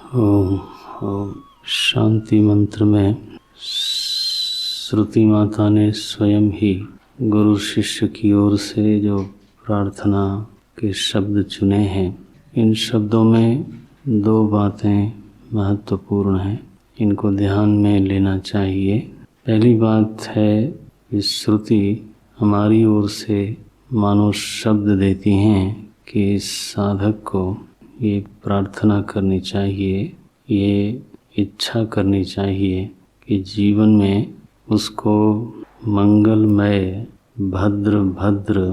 ओम ओम। शांति मंत्र में श्रुति माता ने स्वयं ही गुरु शिष्य की ओर से जो प्रार्थना के शब्द चुने हैं, इन शब्दों में दो बातें महत्वपूर्ण हैं, इनको ध्यान में लेना चाहिए। पहली बात है कि श्रुति हमारी ओर से मानो शब्द देती हैं कि इस साधक को ये प्रार्थना करनी चाहिए, ये इच्छा करनी चाहिए कि जीवन में उसको मंगलमय भद्र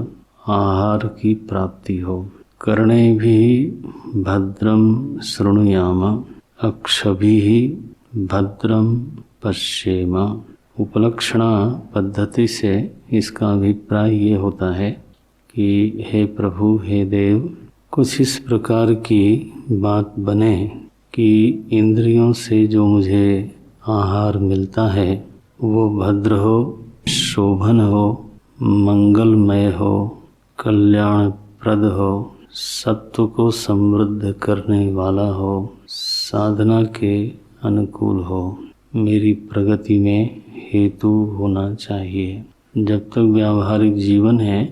आहार की प्राप्ति हो। कर्णे भी भद्रम शृणुयाम अक्षभिः भद्रम पश्येम। उपलक्षणा पद्धति से इसका अभिप्राय ये होता है कि हे प्रभु, हे देव, कुछ इस प्रकार की बात बने कि इंद्रियों से जो मुझे आहार मिलता है वो भद्र हो, शोभन हो, मंगलमय हो, कल्याणप्रद हो, सत्व को समृद्ध करने वाला हो, साधना के अनुकूल हो, मेरी प्रगति में हेतु होना चाहिए। जब तक व्यावहारिक जीवन है,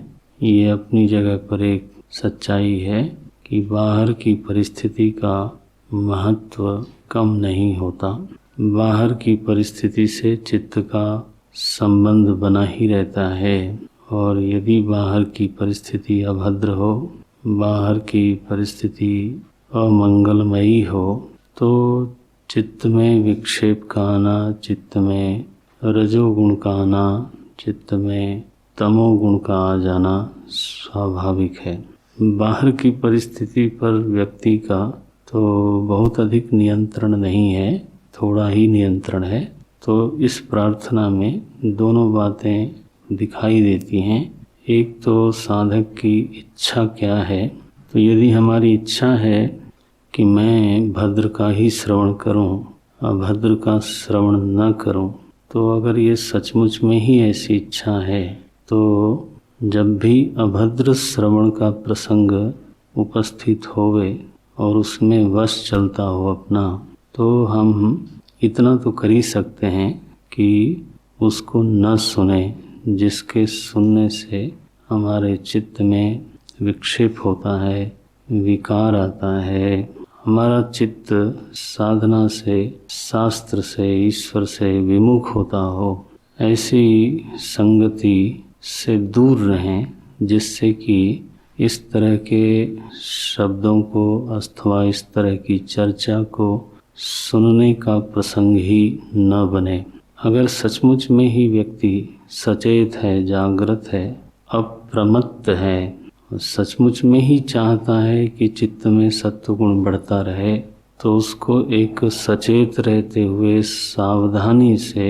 ये अपनी जगह पर एक सच्चाई है कि बाहर की परिस्थिति का महत्व कम नहीं होता। बाहर की परिस्थिति से चित्त का संबंध बना ही रहता है, और यदि बाहर की परिस्थिति अभद्र हो, बाहर की परिस्थिति अमंगलमयी हो, तो चित्त में विक्षेप का आना, चित्त में रजोगुण का आना, चित्त में तमोगुण का आ जाना स्वाभाविक है। बाहर की परिस्थिति पर व्यक्ति का तो बहुत अधिक नियंत्रण नहीं है, थोड़ा ही नियंत्रण है। तो इस प्रार्थना में दोनों बातें दिखाई देती हैं। एक तो साधक की इच्छा क्या है, तो यदि हमारी इच्छा है कि मैं भद्र का ही श्रवण करूं, अभद्र का श्रवण न करूं, तो अगर ये सचमुच में ही ऐसी इच्छा है, तो जब भी अभद्र श्रवण का प्रसंग उपस्थित होवे और उसमें वश चलता हो अपना, तो हम इतना तो कर ही सकते हैं कि उसको न सुने, जिसके सुनने से हमारे चित्त में विक्षेप होता है, विकार आता है, हमारा चित्त साधना से, शास्त्र से, ईश्वर से विमुख होता हो। ऐसी संगति से दूर रहें, जिससे कि इस तरह के शब्दों को अथवा इस तरह की चर्चा को सुनने का प्रसंग ही न बने। अगर सचमुच में ही व्यक्ति सचेत है, जागृत है, अप्रमत्त है, सचमुच में ही चाहता है कि चित्त में सत्वगुण बढ़ता रहे, तो उसको एक सचेत रहते हुए सावधानी से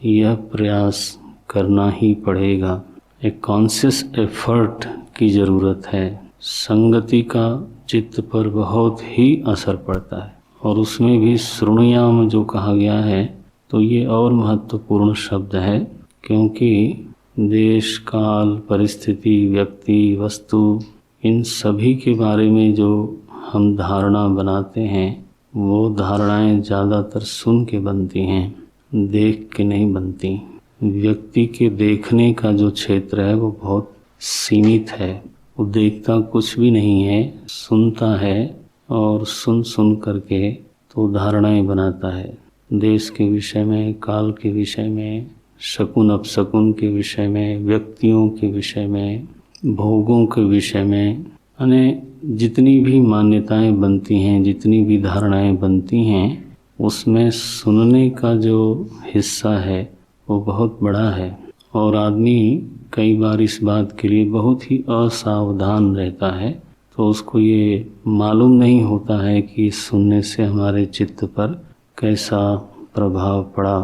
यह प्रयास करना ही पड़ेगा। एक कॉन्शियस एफर्ट की ज़रूरत है। संगति का चित्त पर बहुत ही असर पड़ता है, और उसमें भी शृणुयाम जो कहा गया है, तो ये और महत्वपूर्ण शब्द है, क्योंकि देश, काल, परिस्थिति, व्यक्ति, वस्तु, इन सभी के बारे में जो हम धारणा बनाते हैं, वो धारणाएं ज़्यादातर सुन के बनती हैं, देख के नहीं बनती। व्यक्ति के देखने का जो क्षेत्र है वो बहुत सीमित है। वो देखता कुछ भी नहीं है, सुनता है, और सुन करके तो धारणाएं बनाता है। देश के विषय में, काल के विषय में, शकुन अपशकुन के विषय में, व्यक्तियों के विषय में, भोगों के विषय में, यानी जितनी भी मान्यताएं बनती हैं, जितनी भी धारणाएं बनती हैं, उसमें सुनने का जो हिस्सा है वो बहुत बड़ा है। और आदमी कई बार इस बात के लिए बहुत ही असावधान रहता है, तो उसको ये मालूम नहीं होता है कि सुनने से हमारे चित्त पर कैसा प्रभाव पड़ा।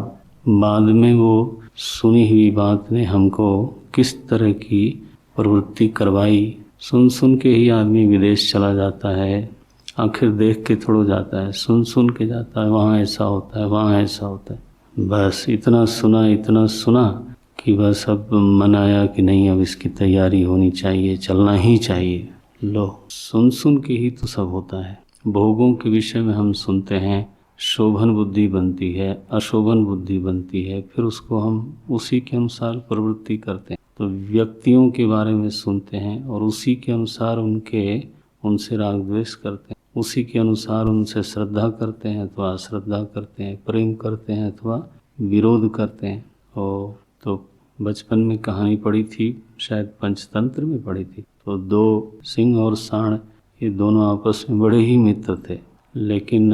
बाद में वो सुनी हुई बात ने हमको किस तरह की प्रवृत्ति करवाई। सुन के ही आदमी विदेश चला जाता है, आखिर देख के थोड़ा जाता है, सुन के जाता है, वहाँ ऐसा होता है, वहाँ ऐसा होता है। बस इतना सुना कि बस अब मन आया कि नहीं, अब इसकी तैयारी होनी चाहिए, चलना ही चाहिए। लो, सुन के ही तो सब होता है। भोगों के विषय में हम सुनते हैं, शोभन बुद्धि बनती है, अशोभन बुद्धि बनती है, फिर उसको हम उसी के अनुसार प्रवृत्ति करते हैं। तो व्यक्तियों के बारे में सुनते हैं और उसी के अनुसार उनसे राग द्वेष करते हैं, उसी के अनुसार उनसे श्रद्धा करते हैं अथवा अश्रद्धा करते हैं, प्रेम करते हैं अथवा विरोध करते हैं। और तो बचपन में कहानी पढ़ी थी, शायद पंचतंत्र में पढ़ी थी, तो 2 सिंह और सांड ये दोनों आपस में बड़े ही मित्र थे, लेकिन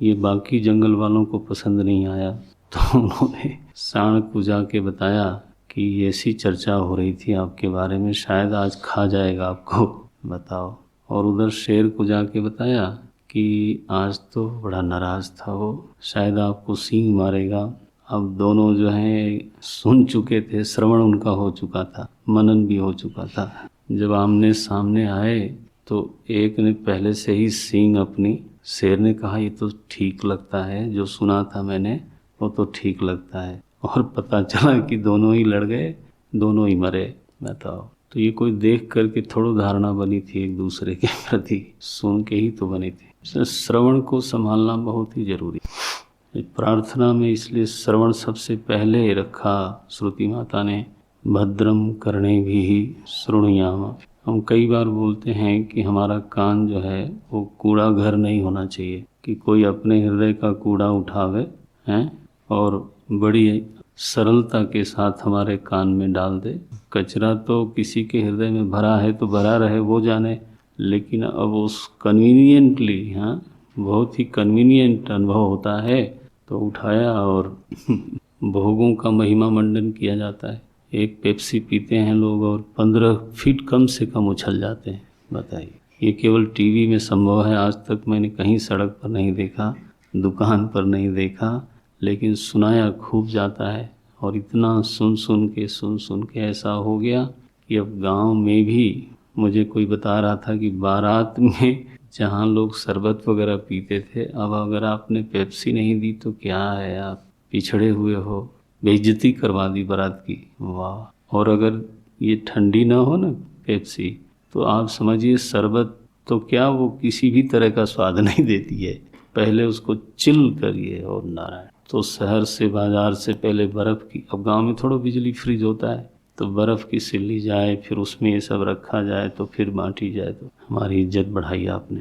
ये बाकी जंगल वालों को पसंद नहीं आया। तो उन्होंने सांड को जाके बताया कि ऐसी चर्चा हो रही थी आपके बारे में, शायद आज खा जाएगा आपको, बताओ। और उधर शेर को जाके बताया कि आज तो बड़ा नाराज था वो, शायद आपको सींग मारेगा। अब दोनों जो हैं सुन चुके थे, श्रवण उनका हो चुका था, मनन भी हो चुका था। जब आमने सामने आए तो एक ने पहले से ही सींग अपनी, शेर ने कहा ये तो ठीक लगता है, जो सुना था मैंने वो तो ठीक लगता है। और पता चला कि दोनों ही लड़ गए, दोनों ही मरे, बताओ। तो ये कोई देख करके थोड़ा धारणा बनी थी एक दूसरे के प्रति, सुन के ही तो बनी थी। श्रवण को संभालना बहुत ही जरूरी है। प्रार्थना में इसलिए श्रवण सबसे पहले रखा श्रुति माता ने, भद्रम करणे भी शृणुयाम। हम कई बार बोलते हैं कि हमारा कान जो है वो कूड़ा घर नहीं होना चाहिए, कि कोई अपने हृदय का कूड़ा उठावे हैं और बड़ी सरलता के साथ हमारे कान में डाल दे। कचरा तो किसी के हृदय में भरा है तो भरा रहे, वो जाने, लेकिन अब उस कन्वीनियंटली, हाँ बहुत ही कन्वीनियंट अनुभव होता है तो उठाया और भोगों का महिमा मंडन किया जाता है। एक पेप्सी पीते हैं लोग और 15 फीट कम से कम उछल जाते हैं, बताइए। ये केवल टीवी में संभव है, आज तक मैंने कहीं सड़क पर नहीं देखा, दुकान पर नहीं देखा, लेकिन सुनाया खूब जाता है। और इतना सुन सुन के ऐसा हो गया कि अब गांव में भी मुझे कोई बता रहा था कि बारात में जहां लोग शरबत वगैरह पीते थे, अब अगर आपने पेप्सी नहीं दी तो क्या है, आप पिछड़े हुए हो, बेइज्जती करवा दी बारात की, वाह। और अगर ये ठंडी ना हो ना पेप्सी, तो आप समझिए शरबत तो क्या, वो किसी भी तरह का स्वाद नहीं देती है, पहले उसको चिल करिए। और नारायण, तो शहर से बाजार से पहले बर्फ़ की, अब गांव में थोड़ा बिजली फ्रिज होता है, तो बर्फ़ की सिल्ली जाए, फिर उसमें ये सब रखा जाए, तो फिर बांटी जाए, तो हमारी इज्जत बढ़ाई आपने।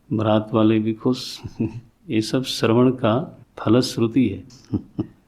बारात वाले भी खुश। ये सब श्रवण का फलश्रुति है।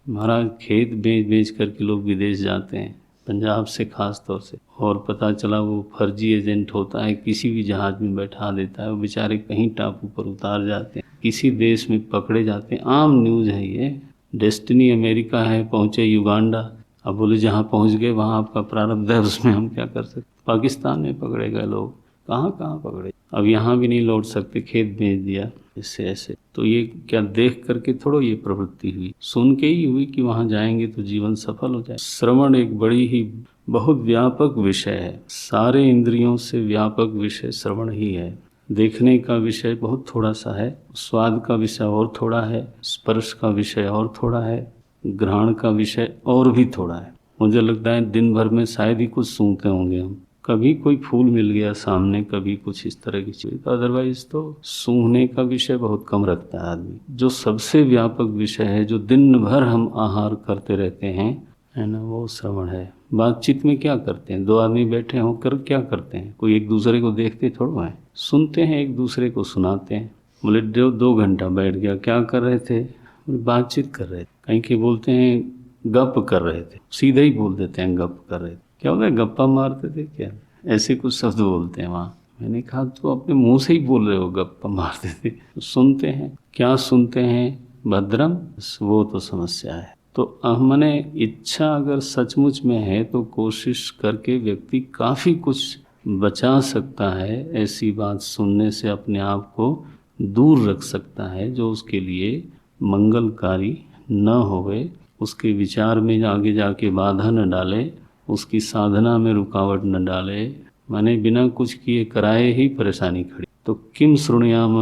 हमारा खेत बेच करके लोग विदेश जाते हैं, पंजाब से खास तौर से, और पता चला वो फर्जी एजेंट होता है, किसी भी जहाज में बैठा देता है, वो बेचारे कहीं टापू पर उतार जाते हैं, किसी देश में पकड़े जाते हैं। आम न्यूज़ है ये। डेस्टिनी अमेरिका है, पहुँचे युगांडा, अब बोले जहाँ पहुँच गए वहाँ आपका प्रारब्ध है, उसमें हम क्या कर सकते। पाकिस्तान में पकड़े गए लोग, कहाँ पकड़े, अब यहाँ भी नहीं लौट सकते, खेत बेच दिया, इससे ऐसे। तो ये क्या देख करके थोड़ा ये प्रवृत्ति हुई, सुन के ही हुई कि वहाँ जाएंगे तो जीवन सफल हो जाए। श्रवण एक बड़ी ही बहुत व्यापक विषय है, सारे इंद्रियों से व्यापक विषय श्रवण ही है। देखने का विषय बहुत थोड़ा सा है, स्वाद का विषय और थोड़ा है, स्पर्श का विषय और थोड़ा है, घ्राण का विषय और भी थोड़ा है। मुझे लगता है दिन भर में शायद ही कुछ सूंघते होंगे हम, कभी कोई फूल मिल गया सामने, कभी कुछ इस तरह की चीज़, अदरवाइज तो सूंघने का विषय बहुत कम रखता है आदमी। जो सबसे व्यापक विषय है, जो दिन भर हम आहार करते रहते हैं, है ना, वो श्रवण है। बातचीत में क्या करते हैं, 2 आदमी बैठे होकर क्या करते हैं, कोई एक दूसरे को देखते थोड़ा है, सुनते हैं, एक दूसरे को सुनाते हैं। बोले 2 घंटा बैठ गया, क्या कर रहे थे, बातचीत कर रहे थे। कहीं के बोलते हैं गप कर रहे थे, सीधे ही बोल देते हैं गप कर रहे थे, क्या होता है गप्पा मारते थे क्या, ऐसे कुछ शब्द बोलते हैं वहाँ। मैंने कहा तो अपने मुंह से ही बोल रहे हो, गप्पा मारते थे। तो सुनते हैं, क्या सुनते हैं, भद्रम, वो तो समस्या है। तो मैंने इच्छा अगर सचमुच में है तो कोशिश करके व्यक्ति काफ़ी कुछ बचा सकता है, ऐसी बात सुनने से अपने आप को दूर रख सकता है जो उसके लिए मंगलकारी न होवे, उसके विचार में आगे जाके बाधा न डाले, उसकी साधना में रुकावट न डाले, माने बिना कुछ किए कराए ही परेशानी खड़ी। तो किम शृणुयाम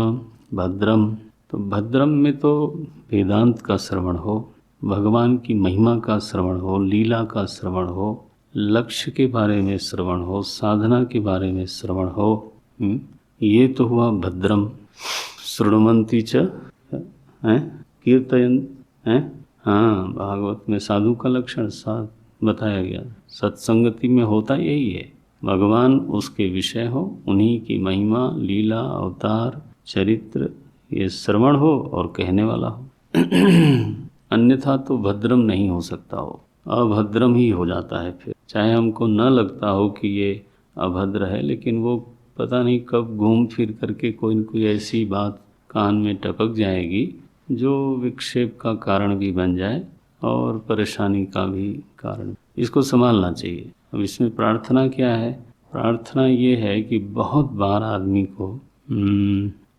भद्रम, तो भद्रम में तो वेदांत का श्रवण हो, भगवान की महिमा का श्रवण हो, लीला का श्रवण हो, लक्ष्य के बारे में श्रवण हो, साधना के बारे में श्रवण हो, ये तो हुआ भद्रम। शृण्वन्ति च हैं, कीर्तयन हैं। हाँ, भागवत में साधु का लक्षण बताया गया। सत्संगति में होता यही है, भगवान उसके विषय हो, उन्हीं की महिमा, लीला, अवतार, चरित्र ये श्रवण हो और कहने वाला हो। अन्यथा तो भद्रम नहीं हो सकता हो, अभद्रम ही हो जाता है। फिर चाहे हमको न लगता हो कि ये अभद्र है, लेकिन वो पता नहीं कब घूम फिर करके कोई न कोई ऐसी बात कान में टपक जाएगी जो विक्षेप का कारण भी बन जाए और परेशानी का भी कारण। इसको संभालना चाहिए। अब इसमें प्रार्थना क्या है? प्रार्थना ये है कि बहुत बार आदमी को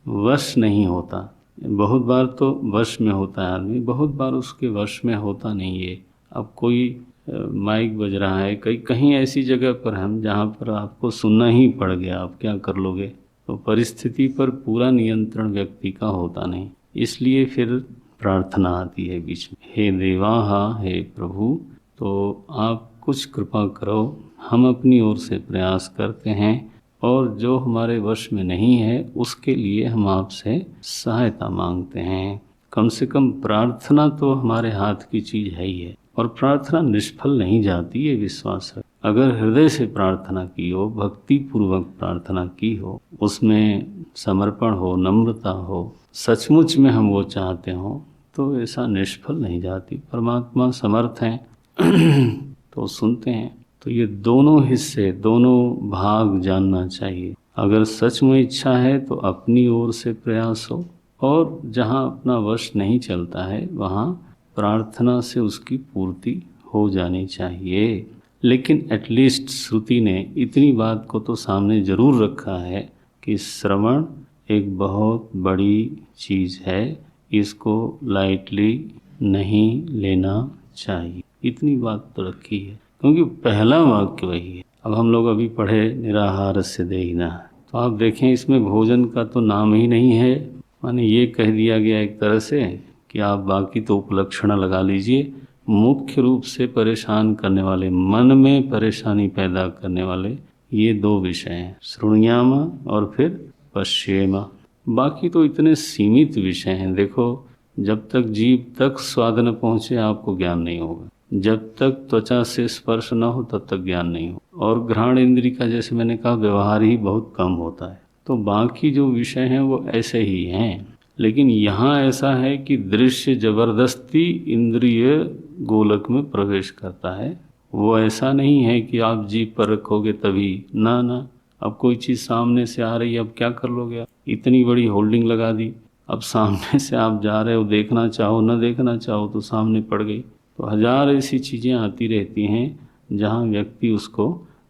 वश नहीं होता, बहुत बार तो वश में होता है आदमी, बहुत बार उसके वश में होता नहीं है। अब कोई माइक बज रहा है, कहीं ऐसी जगह पर हम जहाँ पर आपको सुनना ही पड़ गया, आप क्या कर लोगे? तो परिस्थिति पर पूरा नियंत्रण व्यक्ति का होता नहीं, इसलिए फिर प्रार्थना आती है बीच में। हे देवाहा, हे प्रभु, तो आप कुछ कृपा करो, हम अपनी ओर से प्रयास करते हैं और जो हमारे वश में नहीं है उसके लिए हम आपसे सहायता मांगते हैं। कम से कम प्रार्थना तो हमारे हाथ की चीज़ है ही है, और प्रार्थना निष्फल नहीं जाती, ये विश्वास है। अगर हृदय से प्रार्थना की हो, भक्ति पूर्वक प्रार्थना की हो, उसमें समर्पण हो, नम्रता हो, सचमुच में हम वो चाहते हो, तो ऐसा निष्फल नहीं जाती। परमात्मा समर्थ हैं तो सुनते हैं। तो ये दोनों हिस्से, दोनों भाग जानना चाहिए। अगर सच में इच्छा है तो अपनी ओर से प्रयास हो, और जहाँ अपना वश नहीं चलता है वहाँ प्रार्थना से उसकी पूर्ति हो जानी चाहिए। लेकिन एटलीस्ट श्रुति ने इतनी बात को तो सामने जरूर रखा है कि श्रवण एक बहुत बड़ी चीज़ है, इसको लाइटली नहीं लेना चाहिए। इतनी बात तो रखी है, क्योंकि पहला वाक्य वही है। अब हम लोग अभी पढ़े निराहारस्य देहिनः, तो आप देखें इसमें भोजन का तो नाम ही नहीं है। माने ये कह दिया गया एक तरह से कि आप बाकी तो उपलक्षण लगा लीजिए, मुख्य रूप से परेशान करने वाले, मन में परेशानी पैदा करने वाले ये दो विषय हैं, शृणुयाम और फिर पश्येम। बाकी तो इतने सीमित विषय हैं। देखो, जब तक जीभ तक स्वाद न पहुँचे आपको ज्ञान नहीं होगा, जब तक त्वचा से स्पर्श न हो तब तक ज्ञान नहीं हो, और घ्राण इंद्री का जैसे मैंने कहा व्यवहार ही बहुत कम होता है। तो बाकी जो विषय हैं वो ऐसे ही हैं। लेकिन यहाँ ऐसा है कि दृश्य जबरदस्ती इंद्रिय गोलक में प्रवेश करता है। वो ऐसा नहीं है कि आप जीभ पर रखोगे तभी, ना ना। अब कोई चीज़ सामने से आ रही है, अब क्या कर लोगे? इतनी बड़ी होल्डिंग लगा दी, अब सामने से आप जा रहे हो, देखना चाहो न देखना चाहो तो सामने पड़ गई। तो हजार ऐसी चीज़ें आती रहती हैं जहाँ व्यक्ति उसको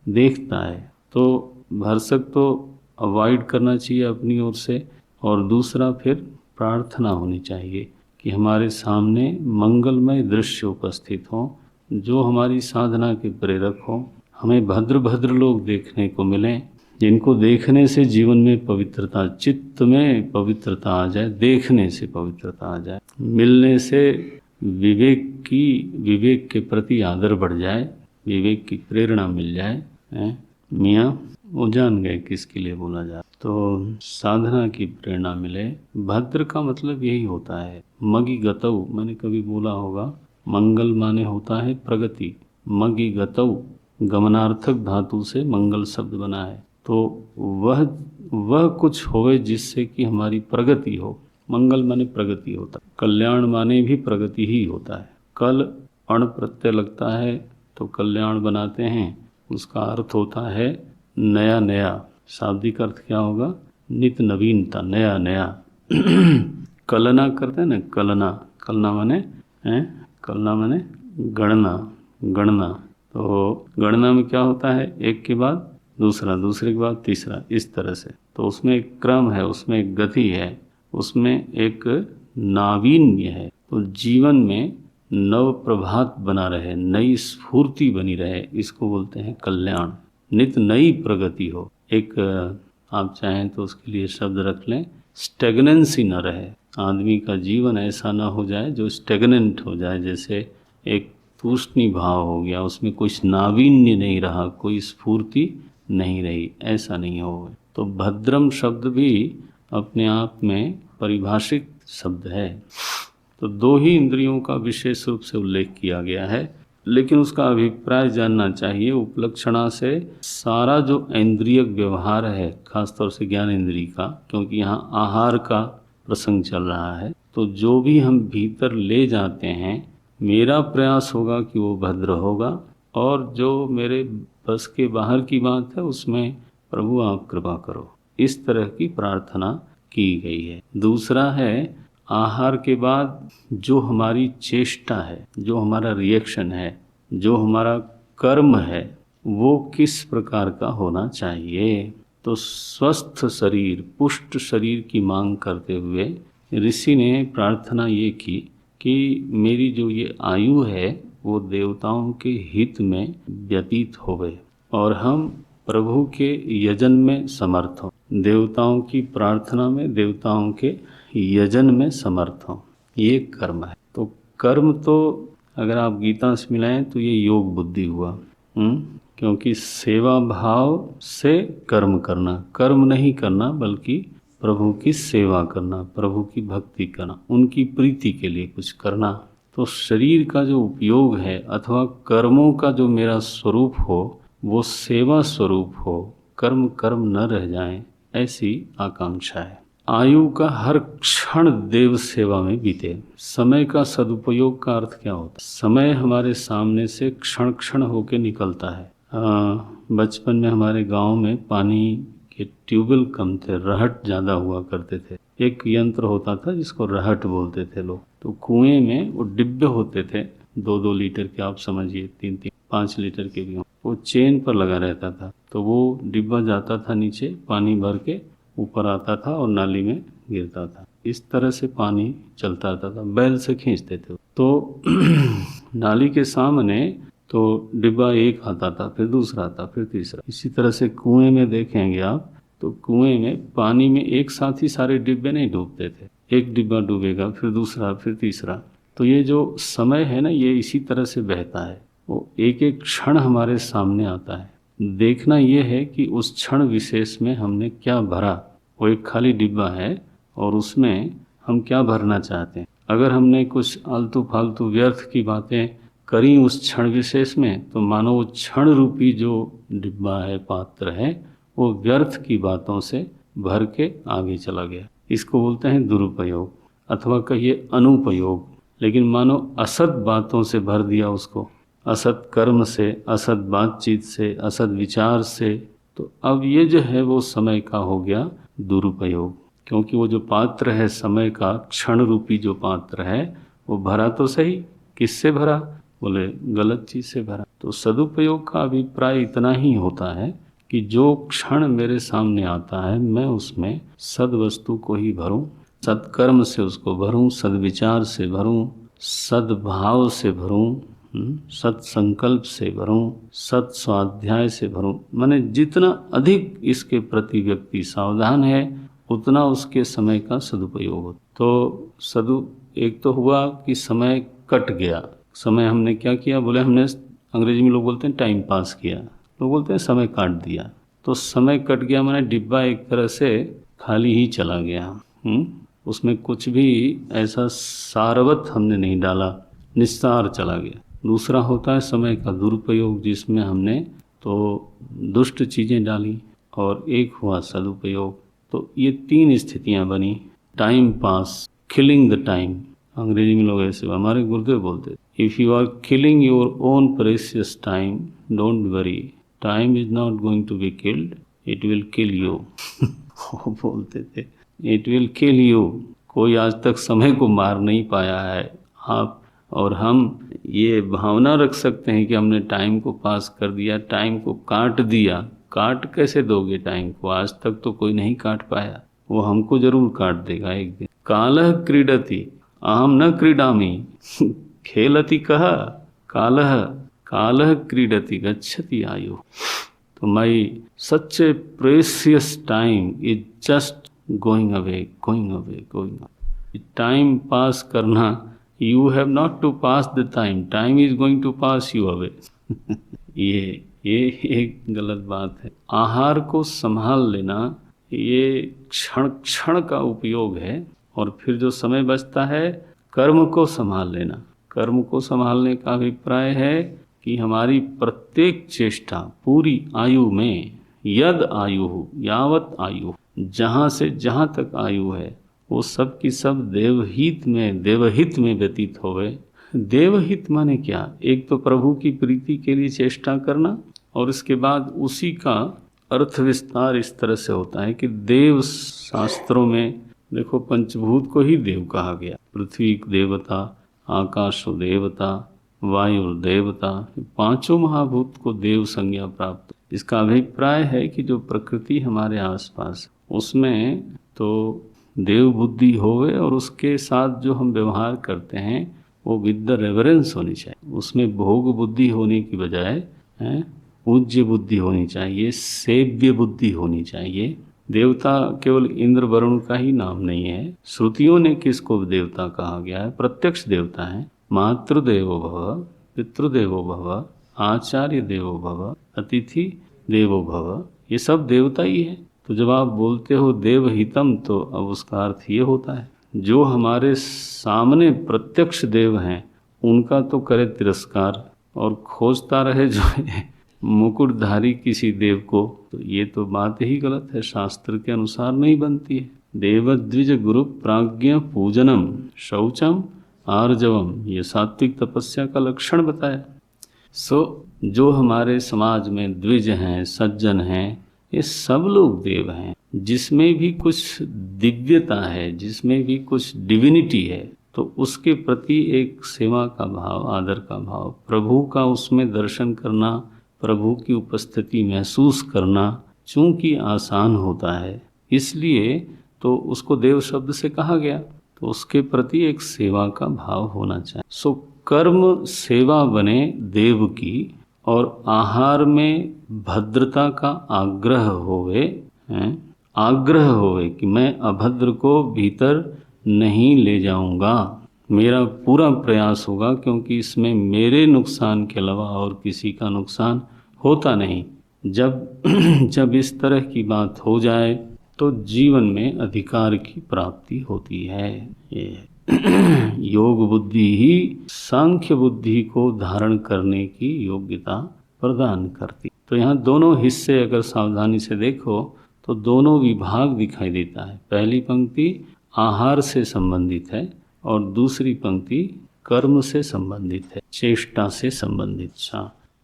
देखता है। तो भरसक तो अवॉइड करना चाहिए अपनी ओर से, और दूसरा फिर प्रार्थना होनी चाहिए कि हमारे सामने मंगलमय दृश्य उपस्थित हों, जो हमारी साधना के प्रेरक हों। हमें भद्र भद्र लोग देखने को मिलें, जिनको देखने से जीवन में पवित्रता, चित्त में पवित्रता आ जाए, देखने से पवित्रता आ जाए, मिलने से विवेक के प्रति आदर बढ़ जाए, विवेक की प्रेरणा मिल जाए। मियाँ वो जान गए किसके लिए बोला जाए, तो साधना की प्रेरणा मिले। भद्र का मतलब यही होता है। मगी गतौ, मैंने कभी बोला होगा, मंगल माने होता है प्रगति। मगी गतौ गमनार्थक धातु से मंगल शब्द बना है। तो वह कुछ होवे जिससे कि हमारी प्रगति हो। मंगल माने प्रगति होता है, कल्याण माने भी प्रगति ही होता है। कल अण प्रत्यय लगता है तो कल्याण बनाते हैं, उसका अर्थ होता है नया नया। शाब्दिक अर्थ क्या होगा? नित नवीनता, नया नया। कलना करते हैं ना, कलना, कलना माने कलना माने गणना, गणना। तो गणना में क्या होता है? एक के बाद दूसरा, दूसरे के बाद तीसरा, इस तरह से। तो उसमें एक क्रम है, उसमें एक गति है, उसमें एक नावीन्य है। तो जीवन में नव प्रभात बना रहे, नई स्फूर्ति बनी रहे, इसको बोलते हैं कल्याण। नित नई प्रगति हो। एक आप चाहें तो उसके लिए शब्द रख लें, स्टेगनेंसी न रहे। आदमी का जीवन ऐसा ना हो जाए जो स्टेगनेंट हो जाए, जैसे एक तूष्णी भाव हो गया, उसमें कुछ नावीन्य नहीं रहा, कोई स्फूर्ति नहीं रही, ऐसा नहीं हो। तो भद्रम शब्द भी अपने आप में परिभाषिक शब्द है। तो 2 ही इंद्रियों का विशेष रूप से उल्लेख किया गया है, लेकिन उसका अभिप्राय जानना चाहिए। उपलक्षणा से सारा जो इंद्रिय व्यवहार है, खासतौर से ज्ञान इंद्रिय का, क्योंकि यहाँ आहार का प्रसंग चल रहा है, तो जो भी हम भीतर ले जाते हैं, मेरा प्रयास होगा कि वो भद्र होगा, और जो मेरे बस के बाहर की बात है उसमें प्रभु आप कृपा करो। इस तरह की प्रार्थना की गई है। दूसरा है, आहार के बाद जो हमारी चेष्टा है, जो हमारा रिएक्शन है, जो हमारा कर्म है, वो किस प्रकार का होना चाहिए। तो स्वस्थ शरीर, पुष्ट शरीर की मांग करते हुए ऋषि ने प्रार्थना ये की कि मेरी जो ये आयु है वो देवताओं के हित में व्यतीत होवे और हम प्रभु के यजन में समर्थ हों। देवताओं की प्रार्थना में, देवताओं के यजन में समर्थ हों, ये कर्म है। तो कर्म तो अगर आप गीता से मिलाएं तो ये योग बुद्धि हुआ, क्योंकि सेवा भाव से कर्म करना, कर्म नहीं करना बल्कि प्रभु की सेवा करना, प्रभु की भक्ति करना, उनकी प्रीति के लिए कुछ करना। तो शरीर का जो उपयोग है अथवा कर्मों का जो मेरा स्वरूप हो वो सेवा स्वरूप हो, कर्म कर्म न रह जाए, ऐसी आकांक्षा है। आयु का हर क्षण देव सेवा में बीते। समय का सदुपयोग का अर्थ क्या होता है? समय हमारे सामने से क्षण क्षण होके निकलता है। बचपन में हमारे गांव में पानी के ट्यूबवेल कम थे, रहट ज़्यादा हुआ करते थे। एक यंत्र होता था जिसको रहट बोलते थे लोग। तो कुएं में वो डिब्बे होते थे 2-2 लीटर के, आप समझिए 3-3 5 लीटर के भी, वो चेन पर लगा रहता था। तो वो डिब्बा जाता था नीचे, पानी भर के ऊपर आता था और नाली में गिरता था। इस तरह से पानी चलता रहता था, बैल से खींचते थे। तो नाली के सामने तो डिब्बा एक आता था, फिर दूसरा आता, फिर तीसरा। इसी तरह से कुएं में देखेंगे आप तो कुएं में पानी में एक साथ ही सारे डिब्बे नहीं डूबते थे, एक डिब्बा डूबेगा, फिर दूसरा, फिर तीसरा। तो ये जो समय है ना, ये इसी तरह से बहता है। वो एक एक क्षण हमारे सामने आता है। देखना ये है कि उस क्षण विशेष में हमने क्या भरा। वो एक खाली डिब्बा है और उसमें हम क्या भरना चाहते हैं। अगर हमने कुछ आलतू फालतू व्यर्थ की बातें करी उस क्षण विशेष में, तो मानो वो क्षण रूपी जो डिब्बा है, पात्र है, वो व्यर्थ की बातों से भर के आगे चला गया। इसको बोलते हैं दुरुपयोग अथवा कहिए अनुपयोग। लेकिन मानो असत बातों से भर दिया उसको, असत कर्म से, असत बातचीत से, असत विचार से, तो अब ये जो है वो समय का हो गया दुरुपयोग। क्योंकि वो जो पात्र है समय का, क्षण रूपी जो पात्र है, वो भरा तो सही, किससे भरा? बोले गलत चीज से भरा। तो सदुपयोग का अभिप्राय इतना ही होता है कि जो क्षण मेरे सामने आता है मैं उसमें सद्वस्तु को ही भरूं, सत्कर्म से उसको भरूं, सद्विचार से भरूं, सद्भाव से भरूं, सत्संकल्प से भरूं, सत्स्वाध्याय से भरूं। माने जितना अधिक इसके प्रति व्यक्ति सावधान है उतना उसके समय का सदुपयोग हो। तो एक तो हुआ कि समय कट गया। समय हमने क्या किया? बोले हमने, अंग्रेजी में लोग बोलते हैं टाइम पास किया, लोग बोलते हैं समय काट दिया। तो समय कट गया माने डिब्बा एक तरह से खाली ही चला गया। उसमें कुछ भी ऐसा सारवत हमने नहीं डाला, निस्सार चला गया। दूसरा होता है समय का दुरुपयोग, जिसमें हमने तो दुष्ट चीज़ें डाली, और एक हुआ सदुपयोग। तो ये 3 स्थितियां बनी। Time pass, killing the time, अंग्रेजी में लोग ऐसे, हमारे गुरुदेव बोलते, if you are killing your own precious time, don't worry, time is not going to be killed, it will kill you. वो बोलते थे इट विल किल यू। कोई आज तक समय को मार नहीं पाया है। आप और हम ये भावना रख सकते हैं कि हमने टाइम को पास कर दिया, टाइम को काट दिया। काट कैसे दोगे टाइम को? आज तक तो कोई नहीं काट पाया, वो हमको जरूर काट देगा एक दिन। कालः क्रीडति अहम न क्रीडामि, खेलति कह कालः, कालः क्रीडति गच्छति आयु। तो my such a precious time is just going away, going away, going away. Time pass करना, you have not to pass the time, time is going to pass you away. ये एक गलत बात है। आहार को संभाल लेना ये क्षण क्षण का उपयोग है, और फिर जो समय बचता है कर्म को संभाल लेना। कर्म को संभालने का अभिप्राय है कि हमारी प्रत्येक चेष्टा पूरी आयु में, यद आयु यावत आयु, जहाँ से जहाँ तक आयु है वो सब की सब देवहित में व्यतीत होवे। देवहित माने क्या? एक तो प्रभु की प्रीति के लिए चेष्टा करना, और इसके बाद उसी का अर्थ विस्तार इस तरह से होता है कि देव शास्त्रों में देखो पंचभूत को ही देव कहा गया। पृथ्वी देवता, आकाश देवता, वायु देवता, पांचों महाभूत को देव संज्ञा प्राप्त। इसका अभिप्राय है कि जो प्रकृति हमारे आसपास उसमें तो देव बुद्धि होवे, और उसके साथ जो हम व्यवहार करते हैं वो विद द रेवरेंस होनी चाहिए। उसमें भोग बुद्धि होने की बजाय पूज्य बुद्धि होनी चाहिए, सेव्य बुद्धि होनी चाहिए। देवता केवल इंद्र वरुण का ही नाम नहीं है। श्रुतियों ने किसको देवता कहा गया है? प्रत्यक्ष देवता है। मातृदेवो भव, पितृदेवो भव, आचार्य देवो भव, अतिथि देवो भव, ये सब देवता ही है। तो जब आप बोलते हो देवहितम, तो अब उसका अर्थ ये होता है जो हमारे सामने प्रत्यक्ष देव हैं उनका तो करे तिरस्कार और खोजता रहे जो है मुकुटधारी किसी देव को, तो ये तो बात ही गलत है, शास्त्र के अनुसार नहीं बनती है। देवद्विज गुरु प्राज्ञ पूजनम शौचम आर्जवम, ये सात्विक तपस्या का लक्षण बताया। जो हमारे समाज में द्विज हैं, सज्जन हैं, ये सब लोग देव हैं। जिसमें भी कुछ दिव्यता है, जिसमें भी कुछ डिविनिटी है, तो उसके प्रति एक सेवा का भाव, आदर का भाव, प्रभु का उसमें दर्शन करना, प्रभु की उपस्थिति महसूस करना चूंकि आसान होता है, इसलिए तो उसको देव शब्द से कहा गया। तो उसके प्रति एक सेवा का भाव होना चाहिए। कर्म सेवा बने देव की, और आहार में भद्रता का आग्रह होवे, आग्रह होवे कि मैं अभद्र को भीतर नहीं ले जाऊंगा, मेरा पूरा प्रयास होगा, क्योंकि इसमें मेरे नुकसान के अलावा और किसी का नुकसान होता नहीं। जब इस तरह की बात हो जाए तो जीवन में अधिकार की प्राप्ति होती है। ये योग बुद्धि ही सांख्य बुद्धि को धारण करने की योग्यता प्रदान करती। तो यहाँ दोनों हिस्से अगर सावधानी से देखो तो दोनों विभाग दिखाई देता है। पहली पंक्ति आहार से संबंधित है और दूसरी पंक्ति कर्म से संबंधित है, चेष्टा से संबंधित।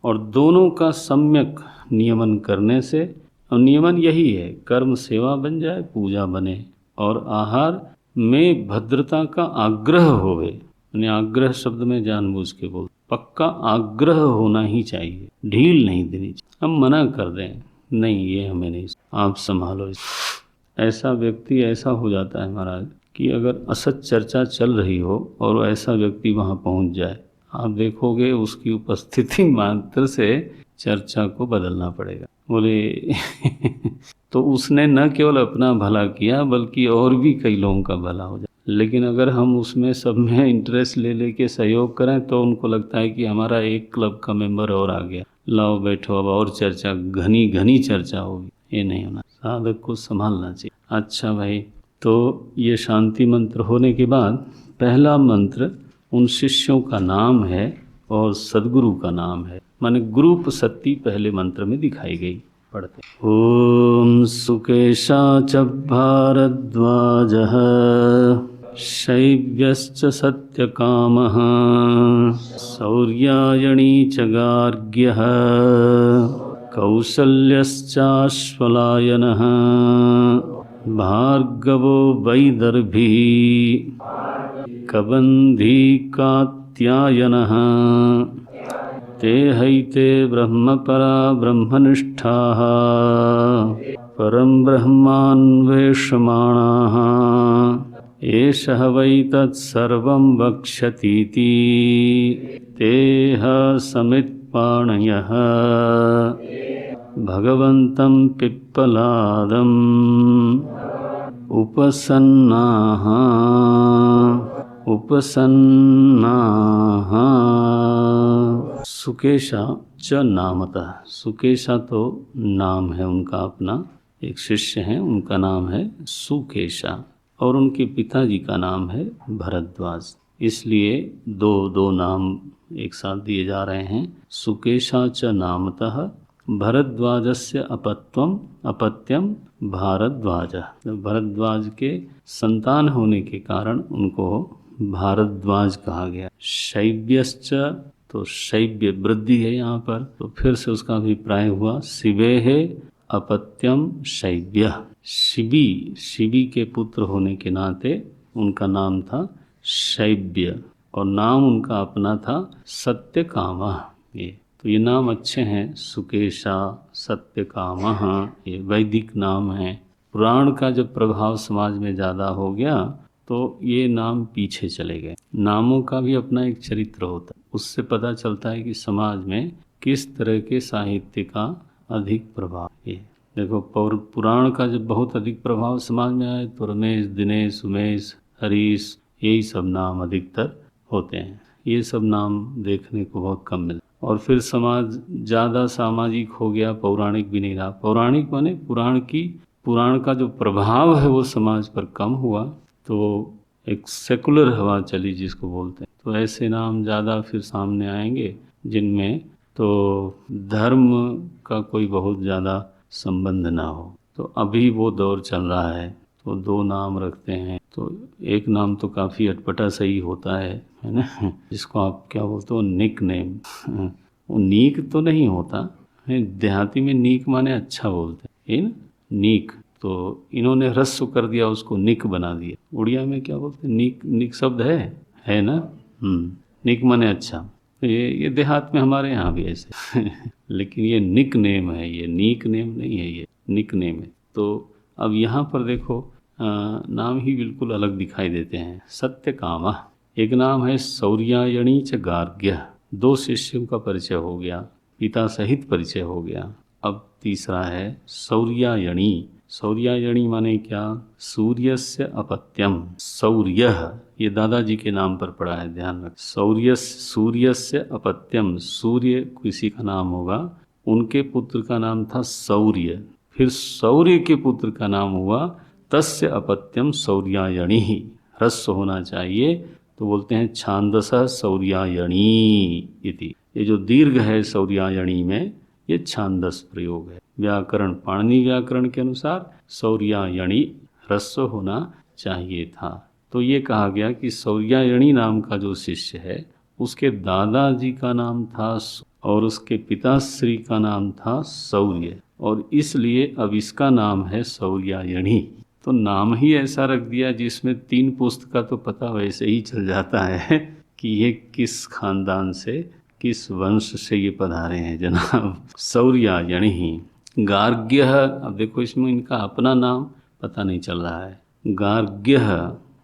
और दोनों का सम्यक नियमन करने से, और नियमन यही है कर्म सेवा बन जाए, पूजा बने, और आहार में भद्रता का आग्रह होवे। यानी आग्रह शब्द में जानबूझ के बोल, पक्का आग्रह होना ही चाहिए, ढील नहीं देनी चाहिए। हम मना कर दें, नहीं ये हमें नहीं, आप संभालो। ऐसा व्यक्ति ऐसा हो जाता है महाराज कि अगर असत चर्चा चल रही हो और ऐसा व्यक्ति वहाँ पहुँच जाए, आप देखोगे उसकी उपस्थिति मात्र से चर्चा को बदलना पड़ेगा। बोले तो उसने न केवल अपना भला किया बल्कि और भी कई लोगों का भला हो जाए। लेकिन अगर हम उसमें सब में इंटरेस्ट ले लेके सहयोग करें तो उनको लगता है कि हमारा एक क्लब का मेंबर और आ गया, लाओ बैठो अब और चर्चा, घनी घनी चर्चा होगी। ये नहीं होना, साधक को संभालना चाहिए। अच्छा भाई, तो ये शांति मंत्र होने के बाद पहला मंत्र उन शिष्यों का नाम है और सद्गुरु का नाम है, माने ग्रुप सत्ती पहले मंत्र में दिखाई गई। पढ़ते ओम सुकेशा च भारद्वाजः शैव्यश्च सत्यकामः शौर्यायणी च गार्ग्यः कौसल्यश्चाश्वलायनः भार्गवो वैदर्भी कबन्धी कात्यायनः ते हैते ब्रह्मपरा ब्रह्मनिष्ठाः परं ब्रह्मान्वेषमाणाः एषः वै तत्सर्वं वक्ष्यतीति तेह समित्पाणयः भगवन्तं पिप्पलादम् उपसन्नाः सुकेशा च नामतः। सुकेशा तो नाम है उनका अपना, एक शिष्य हैं, उनका नाम है सुकेशा। और उनके पिताजी का नाम है भरद्वाज। इसलिए दो दो नाम एक साथ दिए जा रहे हैं। सुकेशा च नामतः भरद्वाजस्य अपत्यम भारद्वाज। भरद्वाज के संतान होने के कारण उनको भारद्वाज कहा गया। शैव्यश्च, तो शैव्य वृद्धि है यहाँ पर, तो फिर से उसका अभिप्राय हुआ शिवे है अपत्यम शैव्य। शिवी के पुत्र होने के नाते उनका नाम था शैव्य और नाम उनका अपना था सत्यकामा। ये नाम अच्छे हैं, सुकेशा, सत्यकामः, ये वैदिक नाम हैं। पुराण का जब प्रभाव समाज में ज़्यादा हो गया तो ये नाम पीछे चले गए। नामों का भी अपना एक चरित्र होता है, उससे पता चलता है कि समाज में किस तरह के साहित्य का अधिक प्रभाव है। देखो पुराण का जब बहुत अधिक प्रभाव समाज में आए तो रमेश, दिनेश, उमेश, हरीश, यही सब नाम अधिकतर होते हैं। ये सब नाम देखने को बहुत कम मिलता। और फिर समाज ज़्यादा सामाजिक हो गया, पौराणिक भी नहीं रहा। पौराणिक माने पुराण का जो प्रभाव है वो समाज पर कम हुआ, तो एक सेकुलर हवा चली जिसको बोलते हैं। तो ऐसे नाम ज़्यादा फिर सामने आएंगे जिनमें तो धर्म का कोई बहुत ज़्यादा संबंध ना हो। तो अभी वो दौर चल रहा है तो दो नाम रखते हैं। तो एक नाम तो काफ़ी अटपटा सही होता है ना, जिसको आप क्या बोलते हो, निक नेम। वो नीक तो नहीं होता, देहाती में नीक माने अच्छा बोलते हैं ना, नीक। तो इन्होंने ह्रस्व कर दिया, उसको निक बना दिया। उड़िया में क्या बोलते हैं, निक शब्द है ना। निक माने अच्छा। तो ये देहात में हमारे यहाँ भी ऐसे लेकिन ये निक नेम है, ये नीक नेम नहीं है, ये निक नेम है। तो अब यहाँ पर देखो नाम ही बिल्कुल अलग दिखाई देते हैं। सत्यकामा एक नाम है, सौर्यायणी च गार्ग्य। दो शिष्यों का परिचय हो गया, पिता सहित परिचय हो गया। अब तीसरा है सौर्यायणी। सौर्यायणी माने क्या, सूर्यस्य अपत्यम। सौर्य ये दादाजी के नाम पर पड़ा है, ध्यान रख। सूर्यस्य अपत्यम, सूर्य किसी का नाम होगा, उनके पुत्र का नाम था सौर्य। फिर सौर्य के पुत्र का नाम हुआ तस्य अपत्यम सौर्यायणी। ह्रस्व होना चाहिए तो बोलते हैं छांदसः सौर्यायणी इति। ये जो दीर्घ है सौर्यायणी में, ये छांदस प्रयोग है। व्याकरण, पाणिनि व्याकरण के अनुसार सौर्यायणी ह्रस्व होना चाहिए था। तो ये कहा गया कि सौर्यायणी नाम का जो शिष्य है उसके दादाजी का नाम था और उसके पिताश्री का नाम था सौर्य, और इसलिए अब इसका नाम है सौर्यायणी। तो नाम ही ऐसा रख दिया जिसमें तीन पुस्त का तो पता वैसे ही चल जाता है कि ये किस खानदान से, किस वंश से ये पधारे हैं जनाब। सौर्यायणी। गार्ग्य, अब देखो इसमें इनका अपना नाम पता नहीं चल रहा है। गार्ग्य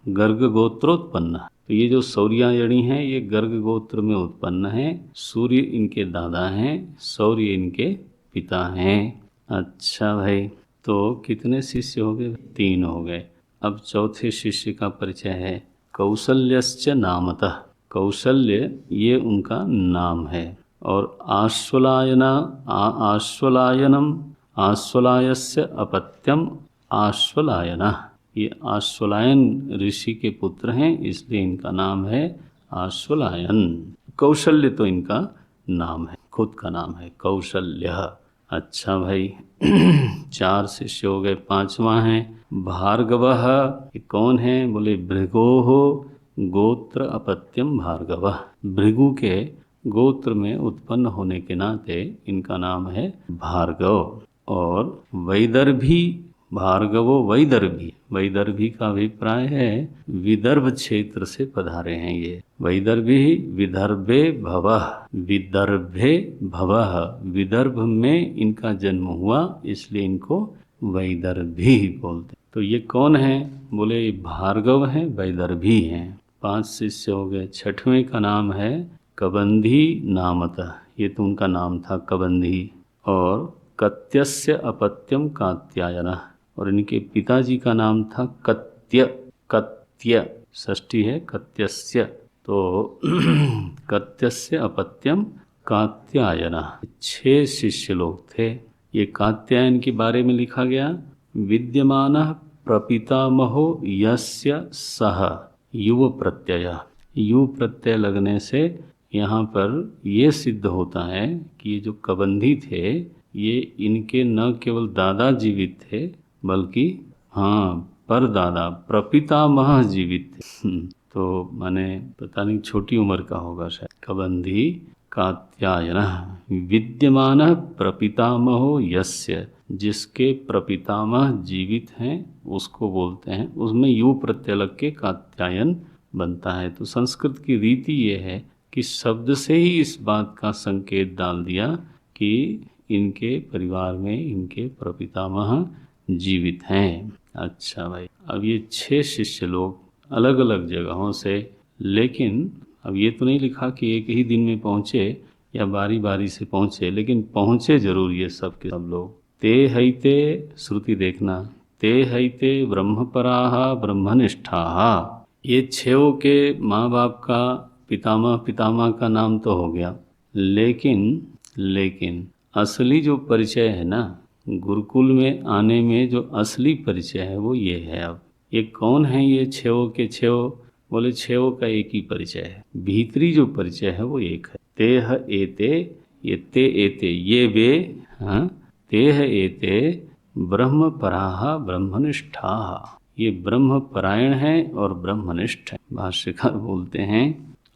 गर्ग गोत्रोत्पन्न। तो ये जो सौर्यायणी है ये गर्ग गोत्र में उत्पन्न है। सूर्य इनके दादा हैं, सौर्य इनके पिता हैं। अच्छा भाई, तो कितने शिष्य हो गए, 3 हो गए। अब चौथे शिष्य का परिचय है, कौशल्यश्च नामतः। कौशल्य ये उनका नाम है। और आश्वलायस्य अपत्यम आश्वलायना। ये आश्वलायन ऋषि के पुत्र हैं, इसलिए इनका नाम है आश्वलायन। कौशल्य तो इनका नाम है, खुद का नाम है कौशल्य। अच्छा भाई 4 शिष्य हो गए। 5वां है भार्गवः। ये कौन है, बोले भृगोः गोत्र अपत्यम भार्गवः। भृगु के गोत्र में उत्पन्न होने के नाते इनका नाम है भार्गव। और वैदर्भी, भार्गवो वैदर्भी। वैदर्भी का अभिप्राय है विदर्भ क्षेत्र से पधारे हैं ये। वैदर्भी विदर्भे भवः, विदर्भे भवः, विदर्भ में इनका जन्म हुआ, इसलिए इनको वैदर्भी बोलते। तो ये कौन है, बोले भार्गव हैं, वैदर्भी हैं। 5 शिष्य हो गए। 6वें का नाम है कबंधी नामतः। ये तो उनका नाम था कबंधी। और कत्यस्य अपत्यम कात्यायनः। और इनके पिताजी का नाम था कत्य। कत्य षष्ठी है, कत्यस्य। तो कत्यस्य अपत्यम कात्यायनः। 6 शिष्य लोग थे। ये कात्यायन के बारे में लिखा गया, विद्यमानः प्रपितामहो यस्य सह युव प्रत्यय। यु प्रत्यय लगने से यहाँ पर ये सिद्ध होता है कि ये जो कबंधी थे ये इनके न केवल दादा जीवित थे बल्कि परदादा प्रपितामह जीवित थे। तो माने पता नहीं छोटी उम्र का होगा शायद। कबंधी कात्यायन विद्यमान प्रपितामहो यस्य, जिसके प्रपितामह जीवित हैं उसको बोलते हैं। उसमें यू प्रत्यय लग के कात्यायन बनता है। तो संस्कृत की रीति ये है कि शब्द से ही इस बात का संकेत डाल दिया कि इनके परिवार में इनके प्रपितामह जीवित हैं। अच्छा भाई, अब ये 6 शिष्य लोग अलग अलग जगहों से, लेकिन अब ये तो नहीं लिखा कि एक ही दिन में पहुँचे या बारी बारी से पहुँचे, लेकिन पहुँचे जरूर ये सब के सब लोग। ते हैते, श्रुति देखना, ते हैते ब्रह्मपराः ब्रह्मनिष्ठाः। ये 6 के माँ बाप का पितामह का नाम तो हो गया, लेकिन असली जो परिचय है ना, गुरुकुल में आने में जो असली परिचय है वो ये है। अब ये कौन है ये 6 के 6? बोले 6 का एक ही परिचय है, भीतरी जो परिचय है वो एक है। तेह एते, ये ते एते ये वे, तेह एते ब्रह्मपराः ब्रह्मनिष्ठाः। ये ब्रह्म परायण है और ब्रह्मनिष्ठ है। भाष्यकार बोलते हैं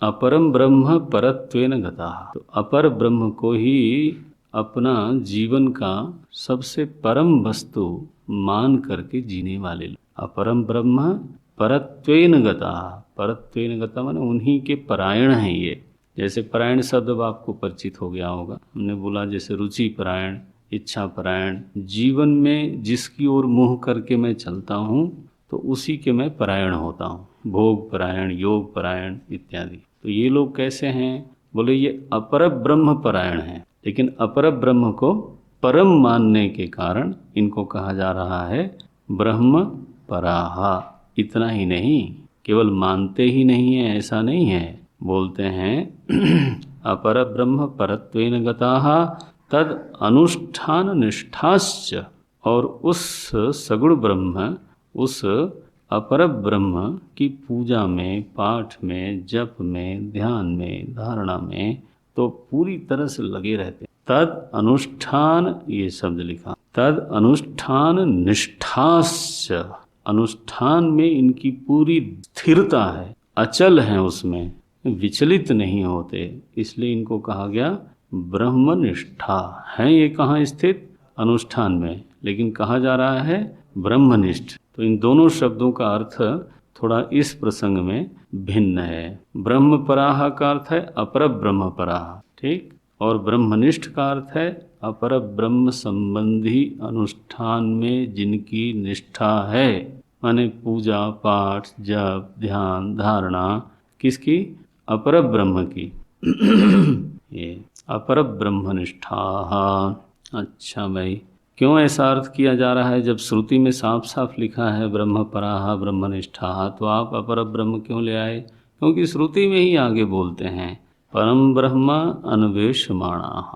अपरम ब्रह्म परत्वेन गताः। तो अपर ब्रह्म को ही अपना जीवन का सबसे परम वस्तु मान करके जीने वाले लोग। अपरम ब्रह्म परत्वेन गताः। परत्वेन गता माने उन्हीं के परायण हैं ये। जैसे परायण शब्द आपको परिचित हो गया होगा, हमने बोला जैसे रुचि परायण, इच्छा परायण, जीवन में जिसकी ओर मुँह करके मैं चलता हूँ तो उसी के मैं परायण होता हूँ। भोग परायण, योग परायण इत्यादि। तो ये लोग कैसे हैं? बोले ये अपर ब्रह्म परायण हैं, लेकिन अपर ब्रह्म को परम मानने के कारण इनको कहा जा रहा है ब्रह्म पराहा। इतना ही नहीं, केवल मानते ही नहीं है ऐसा नहीं है, बोलते हैं अपर ब्रह्म परत्वेन गताः तद अनुष्ठान निष्ठाश्च। और उस सगुण ब्रह्म, उस अपर ब्रह्म की पूजा में, पाठ में, जप में, ध्यान में, धारणा में तो पूरी तरह से लगे रहते। तद अनुष्ठान, ये शब्द लिखा, तद अनुष्ठान निष्ठाश्च। अनुष्ठान में इनकी पूरी स्थिरता है, अचल है, उसमें विचलित नहीं होते, इसलिए इनको कहा गया ब्रह्मनिष्ठा है। ये कहाँ स्थित? अनुष्ठान में, लेकिन कहा जा रहा है ब्रह्मनिष्ठ। तो इन दोनों शब्दों का अर्थ थोड़ा इस प्रसंग में भिन्न है। ब्रह्मपराः का अर्थ है अपर ब्रह्मपराः, ठीक, और ब्रह्मनिष्ठ का अर्थ है अपर ब्रह्म संबंधी अनुष्ठान में जिनकी निष्ठा है, माने पूजा पाठ जप ध्यान धारणा किसकी? अपर ब्रह्म की। ये अपर ब्रह्मनिष्ठा। अच्छा भाई, क्यों ऐसा अर्थ किया जा रहा है? जब श्रुति में साफ साफ लिखा है ब्रह्मपराः ब्रह्मनिष्ठा, तो आप अपर ब्रह्म क्यों ले आए? क्योंकि श्रुति में ही आगे बोलते हैं परम ब्रह्म अन्वेषमाणाः।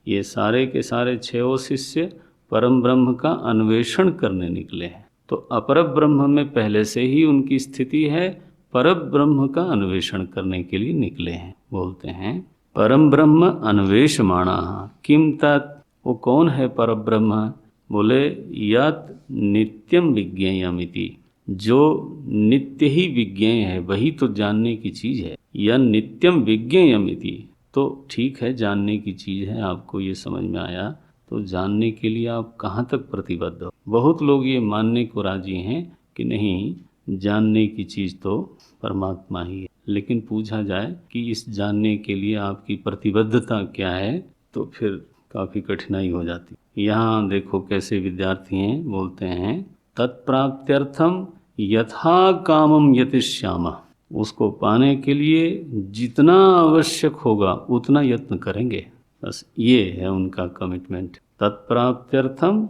ये सारे के सारे 6 शिष्य परम ब्रह्म का अन्वेषण करने निकले हैं। तो अपर ब्रह्म में पहले से ही उनकी स्थिति है, पर ब्रह्म का अन्वेषण करने के लिए निकले हैं। बोलते हैं परम ब्रह्म अन्वेषमाणाः किम तत्। वो कौन है पर ब्रह्म? बोले यत् नित्यम विज्ञेयमिति, जो नित्य ही विज्ञेय है वही तो जानने की चीज है। यह नित्यम विज्ञेयमिति, तो ठीक है जानने की चीज है, आपको ये समझ में आया, तो जानने के लिए आप कहाँ तक प्रतिबद्ध हो? बहुत लोग ये मानने को राजी हैं कि नहीं, जानने की चीज तो परमात्मा ही है, लेकिन पूछा जाए कि इस जानने के लिए आपकी प्रतिबद्धता क्या है, तो फिर काफ़ी कठिनाई हो जाती। यहाँ देखो कैसे विद्यार्थी हैं, बोलते हैं तत्प्राप्त्यर्थम यथा कामम यतिष्यामः। उसको पाने के लिए जितना आवश्यक होगा उतना यत्न करेंगे, बस ये है उनका कमिटमेंट। तत्प्राप्त्यर्थम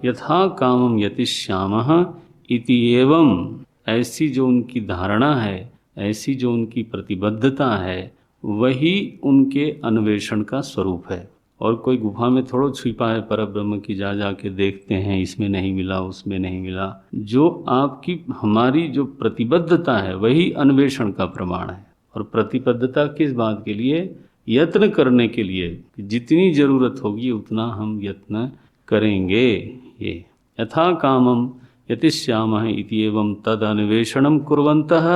यथा कामम यतिष्यामः इति एवं, ऐसी जो उनकी धारणा है, ऐसी जो उनकी प्रतिबद्धता है, वही उनके अन्वेषण का स्वरूप है। और कोई गुफा में थोड़ा छिपा है पर ब्रह्म की, जा जा के देखते हैं, इसमें नहीं मिला, उसमें नहीं मिला। जो आपकी हमारी जो प्रतिबद्धता है वही अन्वेषण का प्रमाण है। और प्रतिबद्धता किस बात के लिए? यत्न करने के लिए। जितनी जरूरत होगी उतना हम यत्न करेंगे। ये यथा कामम यतिश्यामः इति एवं तद अन्वेषणम कुर्वन्तः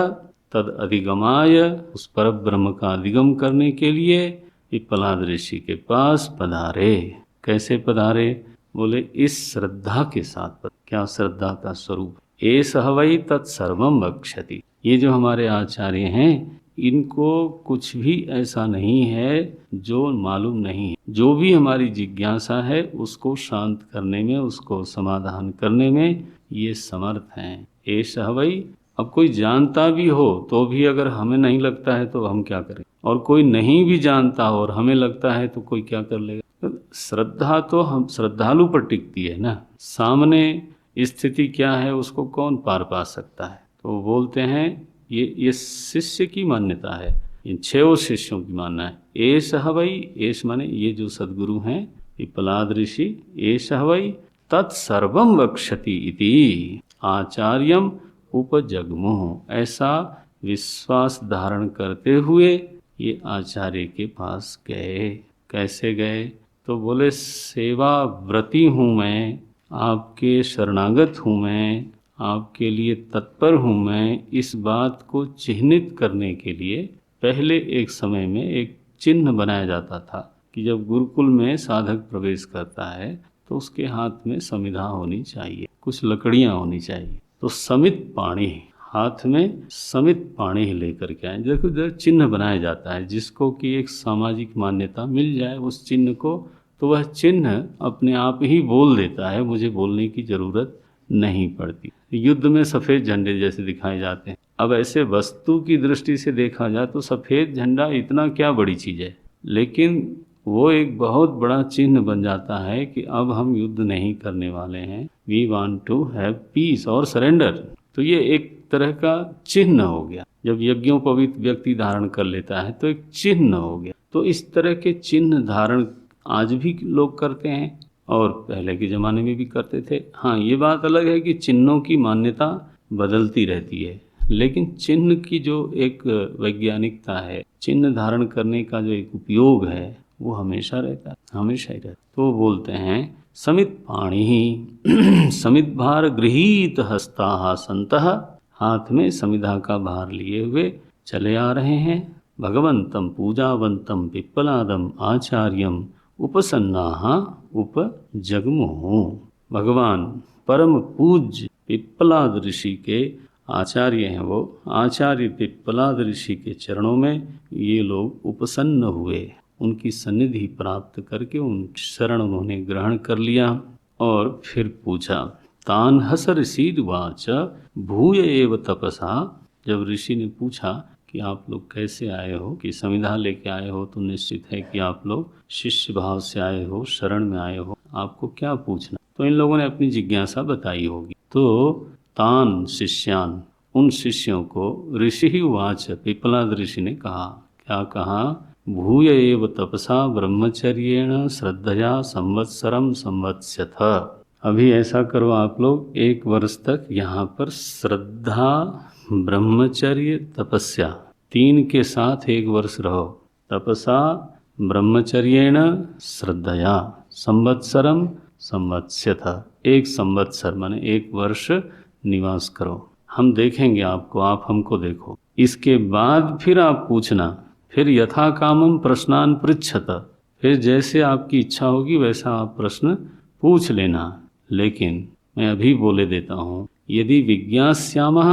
तद अधिगमाय, उस पर ब्रह्म का अधिगम करने के लिए पिप्पलाद ऋषि के पास पधारे। कैसे पधारे? बोले इस श्रद्धा के साथ। क्या श्रद्धा का स्वरूप? एष वै तत्सर्वं वक्ष्यति। ये जो हमारे आचार्य हैं, इनको कुछ भी ऐसा नहीं है जो मालूम नहीं है। जो भी हमारी जिज्ञासा है उसको शांत करने में, उसको समाधान करने में ये समर्थ हैं। एष वै। अब कोई जानता भी हो तो भी अगर हमें नहीं लगता है तो हम क्या करें? और कोई नहीं भी जानता हो और हमें लगता है तो कोई क्या कर लेगा? तो श्रद्धा तो हम श्रद्धालु पर टिकती है ना। सामने स्थिति क्या है उसको कौन पार पा सकता है? तो बोलते हैं ये शिष्य की मान्यता है, इन 6 शिष्यों की मानना है। एष वै, एष माने ये जो सद्गुरु हैं पिप्पलाद ऋषि, एष वै तत्सर्वं वक्ष्यति इति आचार्यम उपजग्मुः। ऐसा विश्वास धारण करते हुए ये आचार्य के पास गए। कैसे गए? तो बोले सेवा व्रती हूँ मैं, आपके शरणागत हूँ मैं, आपके लिए तत्पर हूँ मैं। इस बात को चिह्नित करने के लिए पहले एक समय में एक चिन्ह बनाया जाता था कि जब गुरुकुल में साधक प्रवेश करता है तो उसके हाथ में समिधा होनी चाहिए, कुछ लकड़ियां होनी चाहिए। तो समित पाणी, हाथ में समित पाणी लेकर के आए। देखो चिन्ह बनाया जाता है, जिसको कि एक सामाजिक मान्यता मिल जाए उस चिन्ह को, तो वह चिन्ह अपने आप ही बोल देता है, मुझे बोलने की जरूरत नहीं पड़ती। युद्ध में सफ़ेद झंडे जैसे दिखाए जाते हैं। अब ऐसे वस्तु की दृष्टि से देखा जाए तो सफ़ेद झंडा इतना क्या बड़ी चीज़ है, लेकिन वो एक बहुत बड़ा चिन्ह बन जाता है कि अब हम युद्ध नहीं करने वाले हैं, we want to have peace और सरेंडर। तो ये एक तरह का चिन्ह हो गया। जब यज्ञोपवीत व्यक्ति धारण कर लेता है तो एक चिन्ह हो गया। तो इस तरह के चिन्ह धारण आज भी लोग करते हैं और पहले के ज़माने में भी करते थे। हाँ, ये बात अलग है कि चिन्हों की मान्यता बदलती रहती है, लेकिन चिन्ह की जो एक वैज्ञानिकता है, चिन्ह धारण करने का जो एक उपयोग है, वो हमेशा रहता है, हमेशा ही रहता है। तो बोलते हैं समित पाणी समित भार गृहीत हस्ता संतः, हाथ में समिधा का भार लिए हुए चले आ रहे हैं। भगवंतम पूजावंतम पिप्पलादम आचार्यम उपसन्नाः उपजग्मुः। भगवान परम पूज्य पिप्पलाद ऋषि के आचार्य हैं, वो आचार्य पिप्पलाद ऋषि के चरणों में ये लोग उपसन्न हुए। उनकी सन्निधि प्राप्त करके उन शरण उन्होंने ग्रहण कर लिया। और फिर पूछा, तान हस ऋषिर्वाच भूय एव तपसा। जब ऋषि ने पूछा कि आप लोग कैसे आए हो, कि समिधा लेके आए हो, तो निश्चित है कि आप लोग शिष्य भाव से आए हो, शरण में आए हो, आपको क्या पूछना। तो इन लोगों ने अपनी जिज्ञासा बताई होगी। तो तान शिष्यान, उन शिष्यों को ऋषि वाच, पिप्पलाद ऋषि ने कहा। क्या कहा? भूय एव तपसा ब्रह्मचर्येण श्रद्धया संवत्सरम संवत्स्यथ। अभी ऐसा करो आप लोग, 1 वर्ष तक यहाँ पर श्रद्धा, ब्रह्मचर्य, तपस्या 3 के साथ 1 वर्ष रहो। तपसा ब्रह्मचर्येण श्रद्धया संवत्सरम संवत्स्यथ। 1 संवत्सर माने 1 वर्ष निवास करो। हम देखेंगे आपको, आप हमको देखो। इसके बाद फिर आप पूछना। फिर यथा कामम प्रश्नान पृच्छत। फिर जैसे आपकी इच्छा होगी वैसा आप प्रश्न पूछ लेना। लेकिन मैं अभी बोले देता हूँ, यदि विज्ञास्यामः,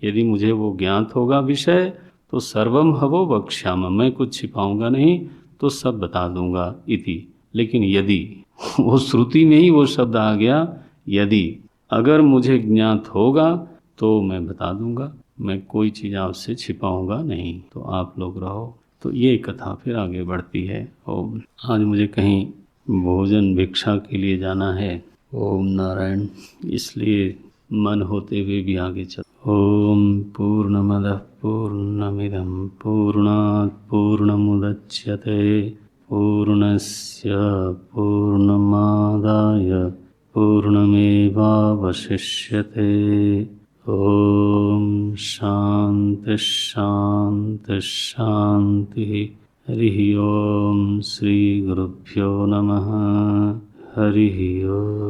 यदि मुझे वो ज्ञात होगा विषय, तो सर्वम हवो वक्ष्यामः, मैं कुछ छिपाऊंगा नहीं, तो सब बता दूंगा इति। लेकिन यदि, वो श्रुति में ही वो शब्द आ गया, यदि, अगर मुझे ज्ञात होगा तो मैं बता दूंगा, मैं कोई चीज़ आपसे छिपाऊंगा नहीं, तो आप लोग रहो। तो ये कथा फिर आगे बढ़ती है। ओम। आज मुझे कहीं भोजन भिक्षा के लिए जाना है। ओम नारायण। इसलिए मन होते हुए भी आगे चल। ओम पूर्णमदः पूर्णमिदं पूर्णात् पूर्णमुदच्यते पूर्णस्य पूर्णमादाय पूर्णमेवावशिष्यते। ओम शांति शांति शांति। हरि ओम। श्री गुरुभ्यो नमः। हरि ओम।